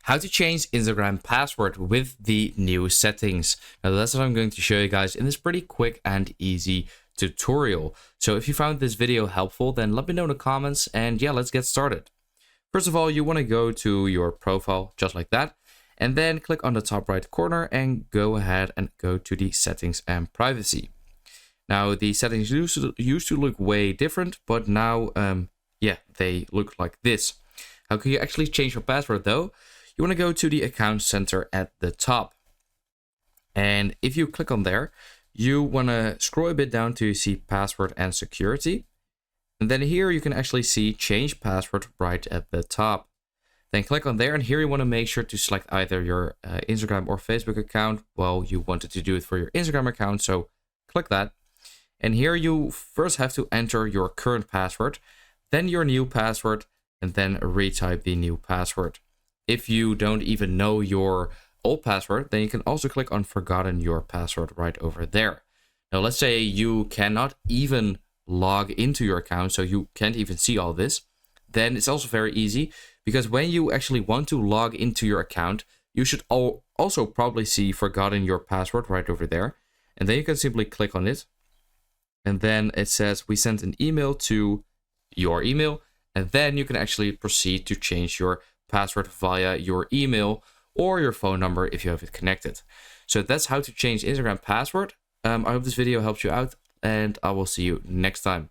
How to change Instagram password with the new settings. Now that's what I'm going to show you guys in this pretty quick and easy tutorial. So if you found this video helpful, then let me know in the comments, and yeah, let's get started. First of all, you want to go to your profile just like that, and then click on the top right corner and go ahead and go to the settings and privacy. Now the settings used to look way different, but now yeah, they look like this. How can you actually change your password though? You want to go to the account center at the top. And if you click on there, you want to scroll a bit down to see password and security. And then here you can actually see change password right at the top. Then click on there, and here you want to make sure to select either your Instagram or Facebook account. Well, you wanted to do it for your Instagram account, so click that. And here you first have to enter your current password, then your new password, and then retype the new password. If you don't even know your old password, then you can also click on forgotten your password right over there. Now, let's say you cannot even log into your account, so you can't even see all this. Then it's also very easy, because when you actually want to log into your account, you should also probably see forgotten your password right over there. And then you can simply click on it. And then it says we sent an email to your email. And then you can actually proceed to change your password via your email or your phone number if you have it connected. So that's how to change Instagram password. I hope this video helps you out, and I will see you next time.